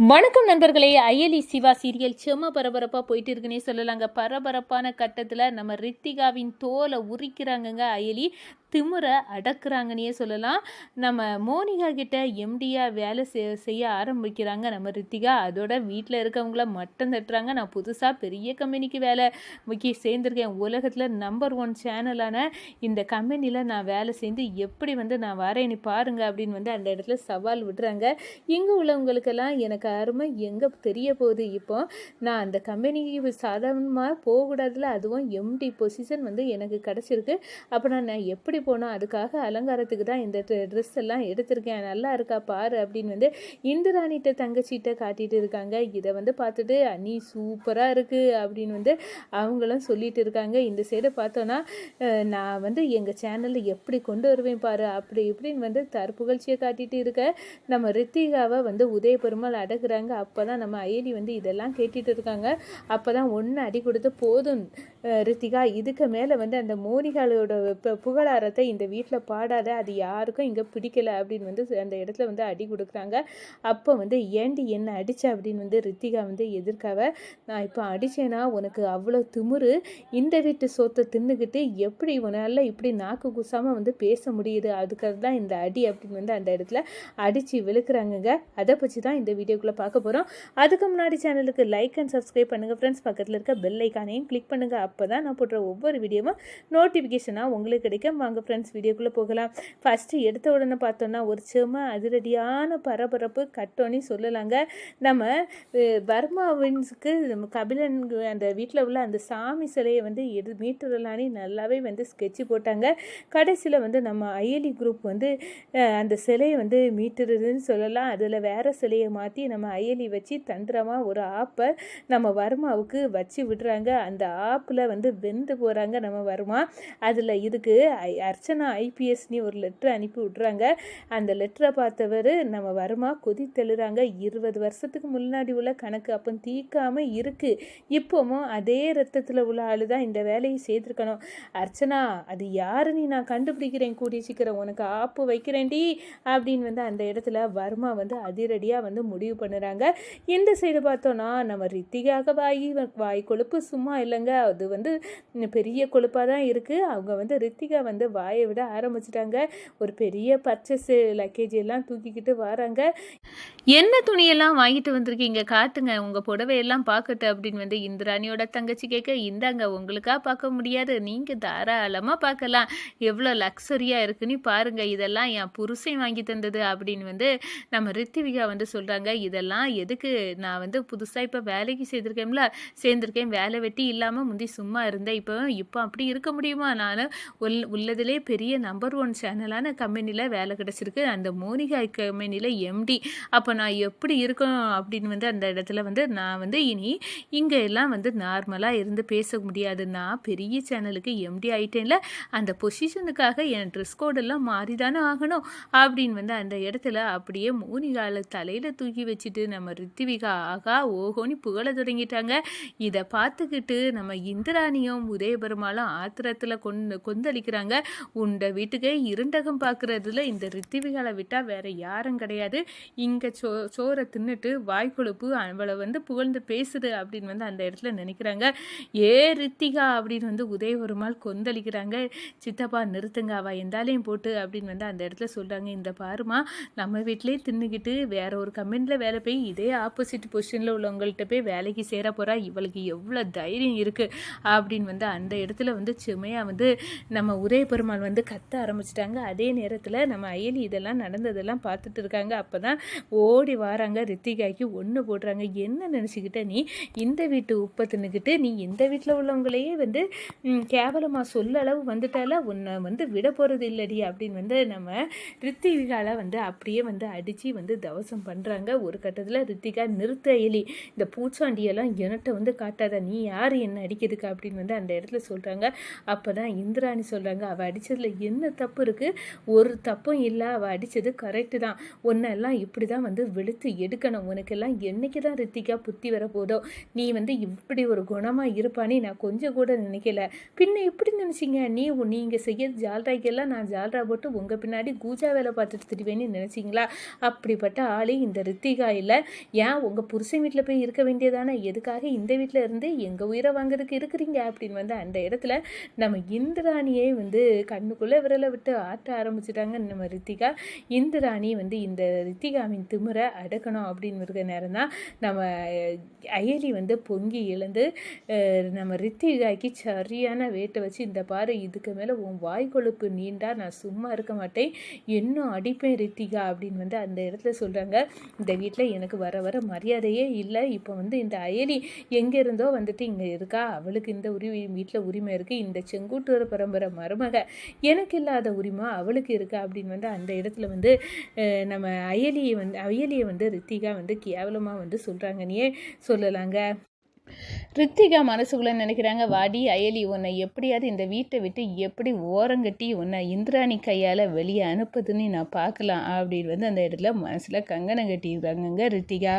வணக்கம் நண்பர்களே. அயலி சிவா சீரியல் செம்ம பரபரப்பாக போயிட்டு இருக்குன்னே சொல்லலாங்க. பரபரப்பான கட்டத்தில் நம்ம ரித்திகாவின் தோலை உரிக்கிறாங்கங்க. அயலி திமுறை அடக்குறாங்கன்னே சொல்லலாம். நம்ம மோனிகா கிட்ட எம்டியாக வேலை செய்ய ஆரம்பிக்கிறாங்க நம்ம ரித்திகா. அதோட வீட்டில் இருக்கவங்கள மட்டம் தட்டுறாங்க. நான் புதுசாக பெரிய கம்பெனிக்கு வேலை சேர்ந்துருக்கேன். உலகத்தில் நம்பர் 1 சேனலான இந்த கம்பெனியில் நான் வேலை சேர்ந்து எப்படி நான் வரேன்னு பாருங்க அப்படின்னு அந்த இடத்துல சவால் விடுறாங்க. இங்கே உள்ளவங்களுக்கெல்லாம் எனக்கு அருமை எங்கே தெரிய போகுது. இப்போ நான் அந்த கம்பெனிக்கு சாதாரணமாக போகக்கூடாதுல, அதுவும் எம்டி பொசிஷன் எனக்கு கிடச்சிருக்கு. அப்போ நான் எப்படி போனோம், அதுக்காக அலங்காரத்துக்கு தான் இந்த ட்ரெஸ் எல்லாம் எடுத்திருக்கேன், நல்லா இருக்கா பாரு அப்படின்னு இந்திராணிகிட்ட தங்கச்சிகிட்ட காட்டிட்டு இருக்காங்க. இதை பார்த்துட்டு நீ சூப்பராக இருக்குது அப்படின்னு அவங்களும் சொல்லிட்டு இருக்காங்க. இந்த சைடை பார்த்தோன்னா நான் எங்கள் சேனலில் எப்படி கொண்டு வருவேன் பாரு அப்படி இப்படின்னு தற்புகழ்ச்சியை காட்டிட்டு இருக்க நம்ம ரித்திகாவை உதயபெருமாள் அடக்குறாங்க. அப்போ தான் நம்ம அயலி இதெல்லாம் கேட்டுட்டு இருக்காங்க. அப்போ தான் ஒன்று அடி கொடுத்து போதும் ரித்திகா, இதுக்கு மேலே அந்த மோனிகாலோட புகழாரத்தை இந்த வீட்டில் பாடாத, அது யாருக்கும் இங்கே பிடிக்கல அப்படின்னு அந்த இடத்துல அடி கொடுக்குறாங்க. அப்போ ஏண்டி என்ன அடிச்ச அப்படின்னு ரித்திகா எதிர்க்காவ, நான் இப்போ அடித்தேன்னா உனக்கு அவ்வளோ திமுரு, இந்த வீட்டு சொத்தை தின்னுக்கிட்டு எப்படி உன்னால இப்படி நாக்கு குசாமல் பேச முடியுது, அதுக்காக தான் இந்த அடி அப்படின்னு அந்த இடத்துல அடித்து விழுக்கிறாங்கங்க. அதை பற்றி தான் இந்த வீடியோக்குள்ளே பார்க்க போகிறோம். அதுக்கு முன்னாடி சேனலுக்கு லைக் அண்ட் சப்ஸ்கிரைப் பண்ணுங்கள் ஃப்ரெண்ட்ஸ். பக்கத்தில் இருக்க பெல் ஐக்கானையும் கிளிக் பண்ணுங்கள். அப்போ தான் நான் போடுற ஒவ்வொரு வீடியோவும் நோட்டிஃபிகேஷனாக உங்களுக்கு கிடைக்கும். வாங்க ஃப்ரெண்ட்ஸ் வீடியோக்குள்ளே போகலாம். ஃபஸ்ட்டு எடுத்த உடனே பார்த்தோன்னா ஒரு செம அதிரடியான பரபரப்பு கட்டோன்னு சொல்லலாங்க. நம்ம வர்மாவின்ஸுக்கு கபிலன் அந்த வீட்டில் உள்ள அந்த சாமி சிலையை மீட்டரலானே நல்லாவே ஸ்கெட்சு போட்டாங்க. கடைசியில் நம்ம அயலி குரூப் அந்த சிலையை மீட்டுறதுன்னு சொல்லலாம். அதில் வேறு சிலையை மாற்றி நம்ம அயலி வச்சு தந்திரமாக ஒரு ஆப்பை நம்ம வர்மாவுக்கு வச்சு விடுறாங்க. அந்த ஆப்பில் வெந்து போகிறாங்க நம்ம வர்மா. அதில் இதுக்கு அர்ச்சனா ஐபிஎஸ்னி ஒரு லெட்ரு அனுப்பி விட்றாங்க. அந்த லெட்டரை பார்த்தவர் நம்ம வர்மா கொதித்தெழுறாங்க. 20 வருஷத்துக்கு முன்னாடி உள்ள கணக்கு அப்போ தீக்காமல் இருக்குது. இப்போவும் அதே ரத்தத்தில் உள்ள ஆள் தான் இந்த வேலையை செய்திருக்கணும். அர்ச்சனா, அது யாருன்னு நான் கண்டுபிடிக்கிறேன், கூடிய சீக்கிரம் உனக்கு ஆப்பு வைக்கிறேன்டி அப்படின்னு அந்த இடத்துல வர்மா அதிரடியாக முடிவு பண்ணுறாங்க. இந்த சைடு பார்த்தோன்னா நம்ம ரித்திகாக வாய் கொழுப்பு சும்மா இல்லைங்க, அது பெரிய கொழுப்பாக தான் இருக்குது. அவங்க ரித்திகா வாயை விட ஆரம்பிச்சிட்டாங்க. ஒரு பெரிய பர்ச்சேஸ் லக்கேஜ் எல்லாம் தூக்கிக்கிட்டு வராங்க. என்ன துணியெல்லாம் வாங்கிட்டு வந்திருக்கீங்க, காட்டுங்க உங்கள் புடவையெல்லாம் பார்க்கட்டு அப்படின்னு இந்திராணியோட தங்கச்சி கேட்க, இந்தாங்க உங்களுக்காக பார்க்க முடியாது, நீங்கள் தாராளமாக பார்க்கலாம், எவ்வளோ லக்ஸரியாக இருக்குன்னு பாருங்கள், இதெல்லாம் என் புருஷன் வாங்கி தந்தது அப்படின்னு நம்ம ரித்திவிகா சொல்கிறாங்க. இதெல்லாம் எதுக்கு, நான் புதுசாக இப்போ வேலைக்கு சேர்ந்திருக்கேன், வேலை வெட்டி இல்லாமல் முந்தி சும்மா இருந்தேன், இப்போ அப்படி இருக்க முடியுமா, நான் உள்ளதிலே பெரிய நம்பர் 1 சேனலான கம்பெனியில் வேலை கிடச்சிருக்கு, அந்த மோனிகா கம்பெனியில் எம்டி, அப்போ நான் எப்படி இருக்கணும் அப்படின்னு அந்த இடத்துல நான் இனி இங்கே எல்லாம் நார்மலாக இருந்து பேச முடியாது, நான் பெரிய சேனலுக்கு எம்டி ஆகிட்டேன்ல, அந்த பொசிஷனுக்காக என் ட்ரெஸ் கோடெல்லாம் மாறி தானே ஆகணும் அப்படின்னு அந்த இடத்துல அப்படியே மோனிகால தலையில் தூக்கி வச்சுட்டு நம்ம ரித்திவிகா ஆகா ஓஹோன்னு புகழ தொடங்கிட்டாங்க. இதை பார்த்துக்கிட்டு நம்ம இந்திராணியும் உதயபெருமாளும் ஆத்திரத்தில் கொந்தளிக்கிறாங்க. உண்ட வீட்டுக்கு இருண்டகம் பார்க்குறதுல இந்த ரித்திவிகாலை விட்டால் வேற யாரும் கிடையாது, இங்கே சோறை தின்னுட்டு வாய்க்கொழுப்பு அவளை புகழ்ந்து பேசுது அப்படின்னு அந்த இடத்துல நினைக்கிறாங்க. ஏ ரித்திகா அப்படின்னு உதயபெருமாள் கொந்தளிக்கிறாங்க. சித்தப்பா நிறுத்துங்க, அவள் எந்தாலையும் போட்டு அப்படின்னு அந்த இடத்துல சொல்கிறாங்க. இந்த பாருமா, நம்ம வீட்டிலே தின்னுக்கிட்டு வேற ஒரு கம்பெனியில் வேலை போய் இதே ஆப்போசிட் பொசிஷனில் உள்ளவங்கள்ட்ட போய் வேலைக்கு சேர போகிறா, இவளுக்கு எவ்வளோ தைரியம் இருக்குது அப்படின்னு அந்த இடத்துல செமையாக நம்ம உதயபெருமாள் கத்த ஆரம்பிச்சிட்டாங்க. அதே நேரத்தில் நம்ம அயலி இதெல்லாம் நடந்ததெல்லாம் பார்த்துட்டு இருக்காங்க. அப்போ தான் ஓடி வராங்க. ரித்திகாய்க்கு ஒன்று போடுறாங்க. என்ன நினச்சிக்கிட்ட நீ இந்த வீட்டு உப்பை தின்னுக்கிட்டு நீ இந்த வீட்டில் உள்ளவங்களையே கேவலமாக சொல்ல அளவு வந்துட்டால, உன்னை விட போகிறது இல்லடி அப்படின்னு நம்ம ரித்திகால அப்படியே அடித்து தவசம் பண்ணுறாங்க. ஒரு கட்டத்தில் ரித்திகா நிறுத்த அயலி, இந்த பூச்சாண்டியெல்லாம் என்கிட்ட காட்டாத, நீ யார் என்ன அடிக்கிறதுக்கு அப்படின்னு அந்த இடத்துல சொல்கிறாங்க. அப்போ தான் இந்திராணி சொல்கிறாங்க, அவள் அடித்ததில் என்ன தப்பு இருக்குது? ஒரு தப்பும் இல்லை, அவள் அடித்தது கரெக்டு தான். உன்னெல்லாம் இப்படி தான் வந்து வெளுத்து எடுக்கணும். உனக்கெல்லாம் என்னைக்கு தான் ரித்திகா புத்தி வரப்போதோ, நீ வந்து இப்படி ஒரு குணமாக இருப்பானே நான் கொஞ்சம் கூட நினைக்கல. பின்ன எப்படி நினச்சிங்க? நீங்கள் செய்ய ஜால்ராய்க்கெல்லாம் நான் ஜால்ரா போட்டு உங்கள் பின்னாடி கூஜா வேலை பார்த்துட்டு திரிவேன்னு நினச்சிங்களா? அப்படிப்பட்ட ஆளே இந்த ரித்திகா இல்லை. ஏன் உங்கள் புருஷன் வீட்டில் போய் இருக்க வேண்டியதானே? எதுக்காக இந்த வீட்டில் இருந்து எங்கள் உயிரை வாங்குறதுக்கு இருக்கிறீங்க? அப்படின்னு வந்து அந்த இடத்துல நம்ம இந்திராணியை வந்து கண்ணுக்குள்ளே விரலை விட்டு ஆட்ட ஆரம்பிச்சிட்டாங்க நம்ம ரித்திகா. இந்திராணி வந்து இந்த ரித்திகாவின் திமிரை அடக்கணும் அப்படின்னு இருக்கிற நேரம் தான் நம்ம அயலி வந்து பொங்கி எழுந்து நம்ம ரித்திகாய்க்கு சரியான வேட்டை வச்சு, இந்த பாரு, இதுக்கு மேலே உன் வாய் கொழுப்பு நீண்டா நான் சும்மா இருக்க மாட்டேன், இன்னும் அடிப்பேன் ரித்திகா அப்படின்னு வந்து அந்த இடத்துல சொல்கிறாங்க. இந்த வீட்டில் எனக்கு வர வர மரியாதையே இல்லை. இப்போ வந்து இந்த அயலி எங்கே இருந்தோ வந்துட்டு இங்கே இருக்கா, அவளுக்கு இந்த வீட்டில் உரிமை இருக்குது. இந்த செங்குட்டூர் பரம்பரை மருமக எனக்கு இல்லாத உரிமை அவளுக்கு இருக்கா அப்படின்னு வந்து அந்த இடத்துல வந்து நம்ம அயலியை வந்து ரித்திகா வந்து கேவலமாக வந்து சொல்கிறாங்கன்னே சொல்லலாங்க. ரித்திகா மனசுக்குள்ளே நினைக்கிறாங்க, வாடி அயலி, உன்னை எப்படியாவது இந்த வீட்டை விட்டு எப்படி ஓரங்கட்டி உன்னை இந்திராணி கையால் வெளியே அனுப்புதுன்னு நான் பார்க்கலாம் அப்படின்னு வந்து அந்த இடத்துல மனசில் கங்கணம் கட்டிடுறாங்கங்க ரித்திகா.